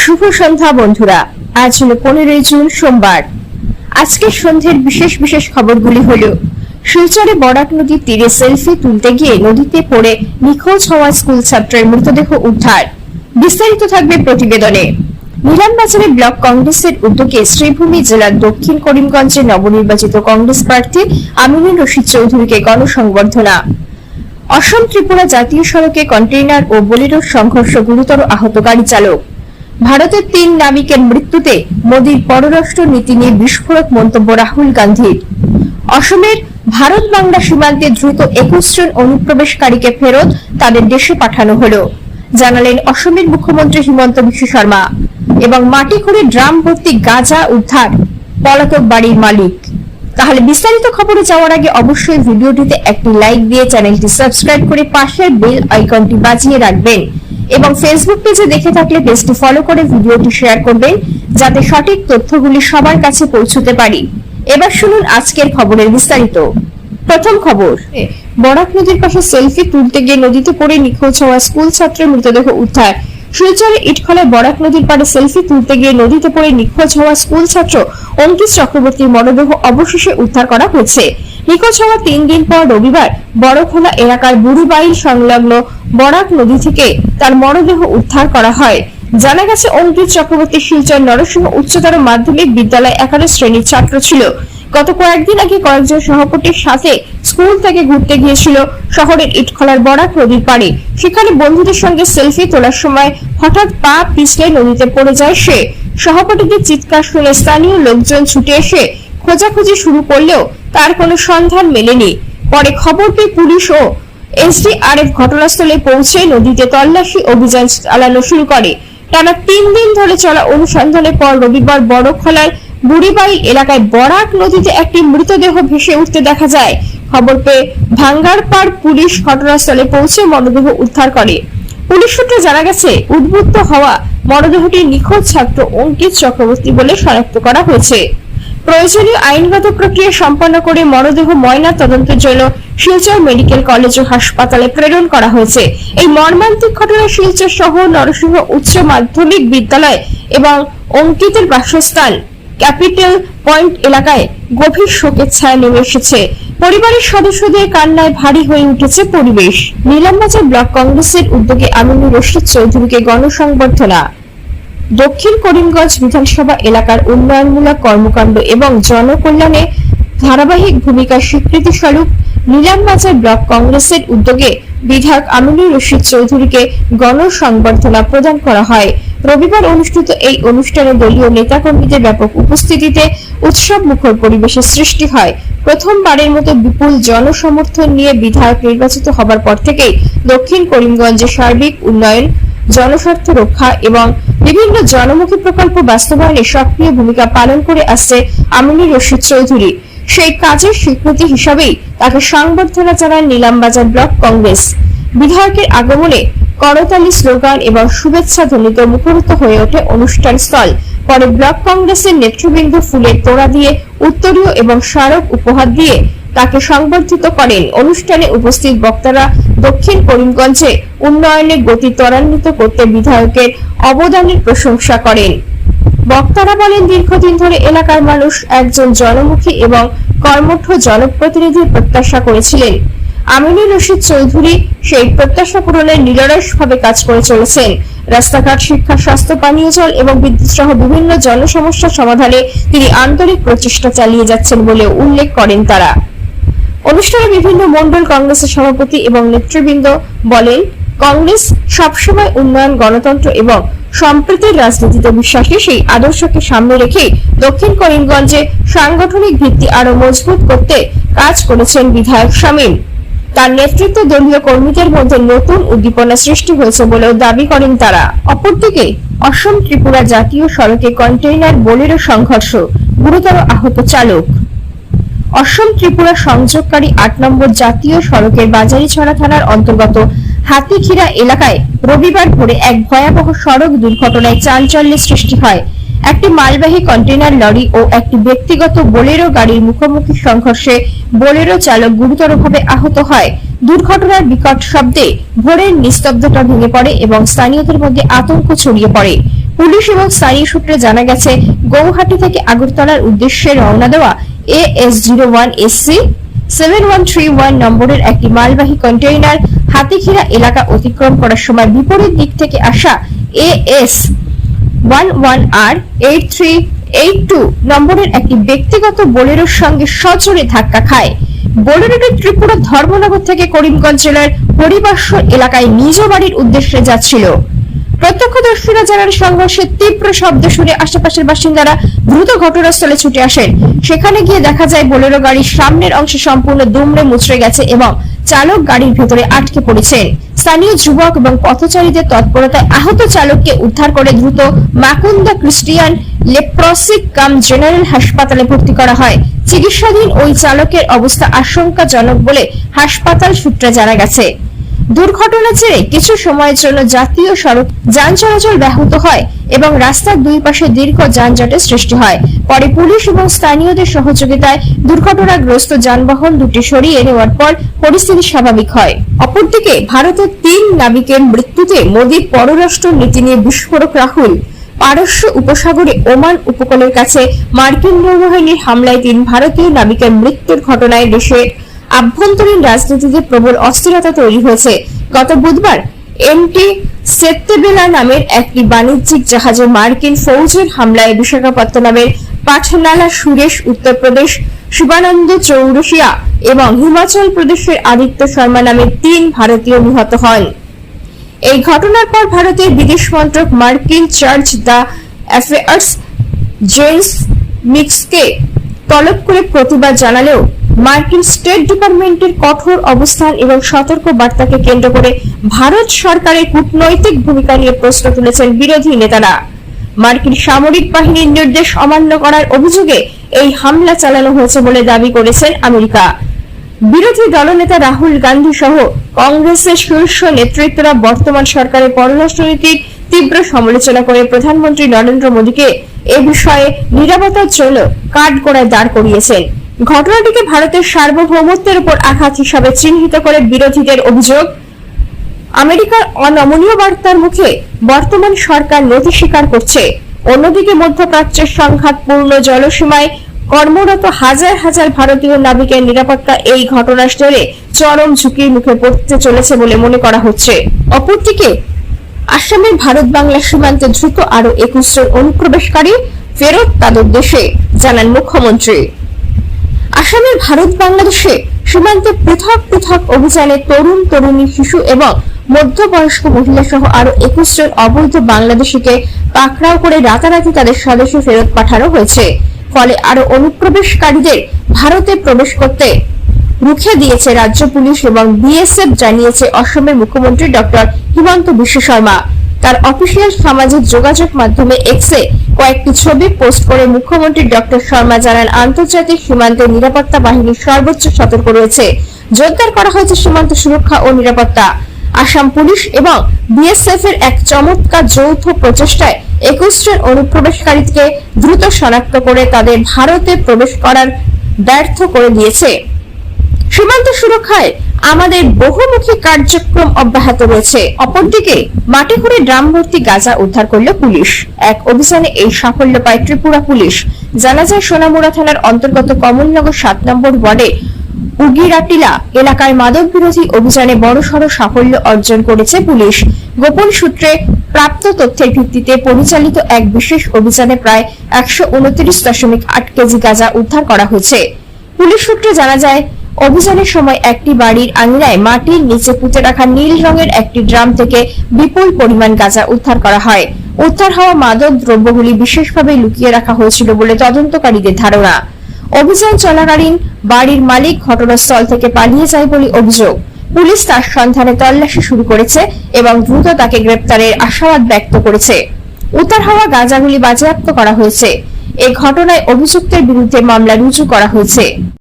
শুভ সন্ধ্যা বন্ধুরা। আজ হলো 15 জুন সোমবার। আজকের সন্ধ্যের বিশেষ বিশেষ খবরগুলি হলো শিলচরে বরাক নদীর তীরে সেলফি তুলতে গিয়ে নদীতে পড়ে নিখোঁজ হওয়া স্কুল ছাত্রের মৃতদেহ উদ্ধার। বিস্তারিত থাকবে প্রতিবেদনে। নীলামবাজারে ব্লক কংগ্রেসের উদ্যোগে শ্রীভূমি জেলার দক্ষিণ করিমগঞ্জে নবনির্বাচিত কংগ্রেস প্রার্থী আমিনুর রশিদ চৌধুরীকে গণসংবর্ধনা। অসম ত্রিপুরা জাতীয় সড়কে কন্টেইনার ও বোলেরোর সংঘর্ষ, গুরুতর আহত গাড়ি চালক। ভারতের 3 নাবিকের মৃত্যুতে মোদীর পররাষ্ট্র নীতি নিয়ে বিস্ফোরক মন্তব্য রাহুল গান্ধীর। অসমের ভারত বাংলা সীমান্তে দ্রুত 21 জন অনুপ্রবেশকারীকে ফেরত তাদের দেশে পাঠানো হলো, জানালেন অসমের মুখ্যমন্ত্রী হিমন্ত বিশ্ব শর্মা। এবং মাটি খুঁড়ে ড্রাম ভর্তি গাঁজা উদ্ধার, পলাতক বাড়ির মালিক। তাহলে বিস্তারিত খবরে যাওয়ার আগে অবশ্যই ভিডিওটিতে একটি লাইক দিয়ে চ্যানেলটি সাবস্ক্রাইব করে পাশের বেল আইকনটি বাজিয়ে রাখবেন এবং ফেসবুক পেজে দেখে থাকলে পেজটি ফলো করে ভিডিওটি শেয়ার করবেন যাতে সঠিক তথ্যগুলি সবার কাছে পৌঁছতে পারি। এবার শুনুন আজকের খবরের বিস্তারিত। প্রথম খবর, বরাক নদীর পাশে সেলফি তুলতে গিয়ে নদীতে পড়ে নিখোঁজ হওয়া স্কুল ছাত্রের মৃতদেহ উদ্ধার। শিলচরে ইটখলায় বরাক নদীর পাড়ে সেলফি তুলতে গিয়ে নদীতে পড়ে নিখোঁজ হওয়া স্কুল ছাত্র অঙ্কিত চক্রবর্তীর মরদেহ অবশেষে উদ্ধার করা হয়েছে। নিখোঁজ হওয়া 3 দিন পর রবিবার বড়খোলা এলাকার বুড়িবাইল সংলগ্ন বরাক নদী থেকে তার মরদেহ উদ্ধার করা হয়। জানা গেছে, অঙ্কিত চক্রবর্তী শিলচর নরসিংহ উচ্চতর মাধ্যমিক বিদ্যালয় 11 শ্রেণীর ছাত্র ছিল। গত কয়েকদিন আগে কয়েকজন সহপাঠীর সাথে স্কুল থেকে ঘুরতে গিয়েছিল শহরের ইটখলার বরাক নদীর পাড়ে। সেখানে বন্ধুদের সঙ্গে সেলফি তোলার সময় হঠাৎ পা পিছলে নদীতে পড়ে যায় সে। সহপাঠীদের চিৎকার শুনে স্থানীয় লোকজন ছুটে এসে খোঁজাখুঁজি শুরু করলেও তার কোনো সন্ধান মেলেনি। পরে খবর পেয়ে পুলিশ ও এসডিআরএফ ঘটনাস্থলে পৌঁছে নদীতে তল্লাশি অভিযান চালানো শুরু করে। টানা 3 দিন ধরে চলা অনুসন্ধানের পর রবিবার বড়খলার বুড়িবাইল এলাকায় বরাক নদীতে একটি মৃতদেহ ভেসে উঠতে দেখা যায়। খবর পেয়ে ভাঙ্গারপাড় পুলিশ ঘটনাস্থলে পৌঁছে মরদেহ উদ্ধার করে। পুলিশ সূত্রে জানা গেছে, উদ্বুদ্ধ হওয়া মরদেহটি নিখোঁজ ছাত্র অঙ্কিত চক্রবর্তী বলে শনাক্ত করা হয়েছে। প্রয়োজনীয় আইনগত প্রক্রিয়া সম্পন্ন করে মরদেহ ময়না তদন্তের জন্য শিলচর মেডিকেল কলেজ ও হাসপাতালে প্রেরণ করা হয়েছে। এই মর্মান্তিক ঘটনায় শিলচর সহ নরসিংহ উচ্চ মাধ্যমিক বিদ্যালয় এবং অঙ্কিতের বাসস্থান ক্যাপিটাল পয়েন্ট এলাকায় গভীর শোকের ছায়া নেমে এসেছে। পরিবারের সদস্যদের কান্নায় ভারী হয়ে উঠেছে পরিবেশ। নীলামবাজার ব্লক কংগ্রেসের উদ্যোগে আমিনুর রশিদ চৌধুরীকে গণসংবর্ধনা। দক্ষিণ করিমগঞ্জ বিধানসভা এলাকার উন্নয়নমূলক কর্মকাণ্ড এবং জনকল্যাণে ধারাবাহিক ভূমিকার স্বীকৃতি স্বরূপ নীলামবাজার ব্লক কংগ্রেসের উদ্যোগে বিধায়ক আমিনুর রশিদ চৌধুরীকে গণসংবর্ধনা প্রদান করা হয়। রবিবার অনুষ্ঠিত এই অনুষ্ঠানে দলীয় নেতাকর্মীদের ব্যাপক উপস্থিতিতে উৎসব মুখর পরিবেশের সৃষ্টি হয়। প্রথমবারের মতো বিপুল জনসমর্থন নিয়ে বিধায়ক নির্বাচিত হবার পর থেকেই দক্ষিণ করিমগঞ্জের সার্বিক উন্নয়ন, জনস্বার্থ রক্ষা এবং বিভিন্ন জনমুখী প্রকল্প বাস্তবায়নে সক্রিয় ভূমিকা পালন করে আসছে আমিনুর রশিদ চৌধুরী। সেই কাজের স্বীকৃতি হিসাবেই তাকে সংবর্ধনা জানান নীলামবাজার ব্লক কংগ্রেস। বিধায়কের আগমনে করতালি, স্লোগান এবং শুভেচ্ছা ধ্বনিতে মুখরিত হয়ে ওঠে অনুষ্ঠান স্থল। পরে ব্লক কংগ্রেসের নেতৃবৃন্দ ফুলের তোড়া দিয়ে, উত্তরীয় এবং স্মারক উপহার দিয়ে তাকে সংবর্ধিত করেন। অনুষ্ঠানে উপস্থিত বক্তারা দক্ষিণ করিমগঞ্জে উন্নয়নের গতি ত্বরান্বিত করতে বিধায়কের অবদানের প্রশংসা করেন। বক্তারা বলেন, দীর্ঘদিন ধরে এলাকার মানুষ একজন জনমুখী এবং কর্মঠ জনপ্রতিনিধির প্রত্যাশা করেছিলেন। আমিনুর রশিদ চৌধুরী সেই প্রত্যাশা পূরণে নিরলসভাবে কাজ করে চলেছেন। রাস্তাঘাট, শিক্ষা, স্বাস্থ্য, পানীয় জল এবং বিদ্যুৎ সহ বিভিন্ন জনসমস্যা সমাধানে তিনি আন্তরিক প্রচেষ্টা চালিয়ে যাচ্ছেন বলে উল্লেখ করেন তারা। অনুষ্ঠানে বিভিন্ন মন্ডল কংগ্রেসের সভাপতি এবং নেতৃবৃন্দ বলেন, কংগ্রেস সবসময় উন্নয়ন, গণতন্ত্র এবং সম্প্রীতির রাজনীতিতে বিশ্বাসী। সেই আদর্শকে সামনে রেখে দক্ষিণ করিমগঞ্জে সাংগঠনিক ভিত্তি আরো মজবুত করতে কাজ করেছেন বিধায়ক শামীম। তার নেতৃত্বে দলীয় কর্মীদের মধ্যে নতুন উদ্দীপনা সৃষ্টি হয়েছে বলেও দাবি করেন তারা। অপরদিকে অসম ত্রিপুরা জাতীয় সড়কে কন্টেইনার বোলেরো সংঘর্ষ, গুরুতর আহত চালক। অসম ত্রিপুরা সংযোগকারী 8 নম্বর জাতীয় সড়কের বাজারিছড়া থানার অন্তর্গত হাতিখিরা এলাকায় রবিবার ভোরে এক ভয়াবহ সড়ক দুর্ঘটনায় চাঞ্চল্যের সৃষ্টি হয়। একটি মালবাহী কন্টেইনার লরি ও একটি ব্যক্তিগত বোলেরো গাড়ির মুখোমুখি সংঘর্ষে বোলেরো চালক গুরুতরভাবে আহত হয়। দুর্ঘটনার বিকট শব্দে ভোরের নিস্তব্ধতা ভেঙে পড়ে এবং স্থানীয়দের মধ্যে আতঙ্ক ছড়িয়ে পড়ে। পুলিশ এবং স্থানীয় সূত্রে জানা গেছে, গৌহাটি থেকে আগরতলার উদ্দেশ্যে রওনা দেওয়া AS01SC 7131 নম্বরের একটি মালবাহী কন্টেইনার হাতিখিরা এলাকা অতিক্রম করার সময় বিপরীত দিক থেকে আসা AS11R 8382 নম্বরের একটি ব্যক্তিগত বোলেরোর সঙ্গে সজোরে ধাক্কা খায়। বোলেরোটি ত্রিপুরা ধর্মনগর থেকে করিমগঞ্জ জেলার হরিবাসর এলাকায় নিজ বাড়ির উদ্দেশ্যে যাচ্ছিল। প্রত্যক্ষদর্শীরা জানান, সংঘর্ষের তীব্র শব্দ শুনে আশেপাশের বাসিন্দারা দ্রুত ঘটনাস্থলে ছুটে আসেন। সেখানে গিয়ে দেখা যায় বোলেরো গাড়ির সামনের অংশ সম্পূর্ণ দুমড়ে মুচড়ে গেছে এবং চালক গাড়ির ভেতরে আটকে পড়েছেন। স্থানীয় যুবক এবং পথচারীদের তৎপরতায় আহত চালককে উদ্ধার করে দ্রুত মাকুন্দা ক্রিস্টিয়ান লেপ্রসিক কাম জেনারেল হাসপাতালে ভর্তি করা হয়। চিকিৎসাধীন ওই চালকের অবস্থা আশঙ্কাজনক বলে হাসপাতাল সূত্রে জানা গেছে। দুর্ঘটনার জেরে কিছু সময়ের জন্য জাতীয় সড়ক যান চলাচল ব্যাহত হয় এবং রাস্তার দুই পাশে দীর্ঘ যানজটের সৃষ্টি হয়। পরে পুলিশ এবং স্থানীয়দের সহযোগিতায় দুর্ঘটনাগ্রস্ত যানবাহন দুটি সরিয়ে নেওয়ার পর পরিস্থিতি স্বাভাবিক হয়। অপরদিকে ভারতের 3 নাবিকের মৃত্যুতে মোদীর পররাষ্ট্র নীতি নিয়ে বিস্ফোরক রাহুল। পারস্য উপসাগরে ওমান উপকূলের কাছে মার্কিন নৌবাহিনীর হামলায় 3 ভারতীয় নাবিকের মৃত্যুর ঘটনায় দেশের আভ্যন্তরীণ রাজনীতিতে প্রবল অস্থিরতা তৈরি হয়েছে। গত বুধবার MT সেত্তেবেলা নামের একটি বাণিজ্যিক জাহাজে মার্কিন ফৌজের হামলায় বিশাখাপত্তনমের পাঠনালা সুরেশ, উত্তরপ্রদেশ শিবানন্দ চৌরসিয়া এবং হিমাচল প্রদেশের আদিত্য শর্মা নামে 3 ভারতীয় নিহত হন। এই ঘটনার পর ভারতের বিদেশ মন্ত্রক মার্কিন চার্জ দ্য অ্যাফেয়ার্স জেমস মিক্সকে তলব করে প্রতিবাদ জানালেও মার্কিন স্টেট ডিপার্টমেন্টের কঠোর অবস্থান এবং সতর্ক বার্তাকে কেন্দ্র করে ভারত সরকারের কূটনৈতিক ভূমিকা নিয়ে প্রশ্ন তুলেছেন বিরোধী নেতারা। মার্কিন সামরিক বাহিনীর নির্দেশ অমান্য করার অভিযোগে এই হামলা চালানো হয়েছে বলে দাবি করেছেন আমেরিকা। বিরোধী দলনেতা রাহুল গান্ধী সহ কংগ্রেসের শীর্ষ নেতৃত্বরা বর্তমান সরকারের পররাষ্ট্রনীতির তীব্র সমালোচনা করে প্রধানমন্ত্রী নরেন্দ্র মোদীকে এ বিষয়ে নিরাপত্তার জন্য কাঠগড়ায় দাঁড় করিয়েছেন। ঘটনাটিকে ভারতের সার্বভৌমত্বের উপর আঘাত হিসাবে চিহ্নিত করে বিরোধীদের অভিযোগ, আমেরিকার অনমনীয় বার্তার মুখে বর্তমান সরকার নথি স্বীকার করছে। অন্যদিকে মধ্যপ্রাচ্যের সংঘাতপূর্ণ জলসীমায় কর্মরত হাজার হাজার ভারতীয় নাবিকের নিরাপত্তা এই ঘটনার জেরে চরম ঝুঁকির মুখে পড়তে চলেছে বলে মনে করা হচ্ছে। অপরদিকে আসামের ভারত বাংলা সীমান্তে দ্রুত আরো 21 জন অনুপ্রবেশকারী ফেরত তাদের দেশে, জানান মুখ্যমন্ত্রী। আসামের ভারত বাংলাদেশে সীমান্তে পৃথক পৃথক অভিযানে তরুণ তরুণী, শিশু এবং মধ্যবয়স্ক মহিলা সহ আরো 21 জন অবৈধ বাংলাদেশিকে পাকড়াও করে রাতারাতি তাদের স্বদেশে ফেরত পাঠানো হয়েছে। ফলে আরো অনুপ্রবেশকারীদের ভারতে প্রবেশ করতে রুখে দিয়েছে রাজ্য পুলিশ এবং BSF, জানিয়েছে অসমের মুখ্যমন্ত্রী ডক্টর হিমন্ত বিশ্ব শর্মা। তার অফিসিয়াল সামাজিক যোগাযোগ মাধ্যমে এক্সে কয়েকটি ছবি পোস্ট করে মুখ্যমন্ত্রী ডক্টর শর্মা জানান, আন্তর্জাতিক সীমান্তে নিরাপত্তা বাহিনী সর্বোচ্চ সতর্ক রয়েছে। জোরদার করা হয়েছে সীমান্ত সুরক্ষা ও নিরাপত্তা। আসাম পুলিশ এবং BSF এর এক চমৎকার যৌথ প্রচেষ্টায় 21 জন অনুপ্রবেশকারীকে দ্রুত শনাক্ত করে তাদের ভারতে প্রবেশ করার ব্যর্থ করে দিয়েছে। সীমান্ত সুরক্ষায় আমাদের বহুমুখী কার্যক্রম অব্যাহত রয়েছে। অপরদিকে মাটি খুঁড়ে ড্রাম ভর্তি গাঁজা উদ্ধার করল পুলিশ। এক অভিযানে এই সাফল্য পায় ত্রিপুরা পুলিশ। জানা যায়, সোনামুড়া থানার অন্তর্গত কমলনগর 7 নম্বর ওয়ার্ডে উগিরাটিলা এলাকায় মাদক বিরোধী অভিযানে বড়সড় সাফল্য অর্জন করেছে পুলিশ। গোপন সূত্রে প্রাপ্ত তথ্যের ভিত্তিতে পরিচালিত এক বিশেষ অভিযানে প্রায় 129.8 কেজি গাঁজা উদ্ধার করা হয়েছে। পুলিশ সূত্রে জানা যায়, অভিযানের সময় একটি বাড়ির আঙিনায় মাটির নিচে পুঁতে রাখা নীল রঙের একটি ড্রাম থেকে বিপুল পরিমাণ গাঁজা উদ্ধার করা হয়। উদ্ধার হওয়া মাদক দ্রব্যগুলি বিশেষভাবে লুকিয়ে রাখা হয়েছিল বলে তদন্তকারীদের ধারণা। অভিযান চলাকালীন বাড়ির মালিক ঘটনাস্থল থেকে পালিয়ে যায় বলে অভিযোগ। পুলিশ তার সন্ধানে তল্লাশি শুরু করেছে এবং দ্রুত তাকে গ্রেপ্তারের আশাবাদ ব্যক্ত করেছে। উদ্ধার হওয়া গাঁজাগুলি বাজেয়াপ্ত করা হয়েছে। এই ঘটনায় অভিযুক্তের বিরুদ্ধে মামলা রুজু করা হয়েছে।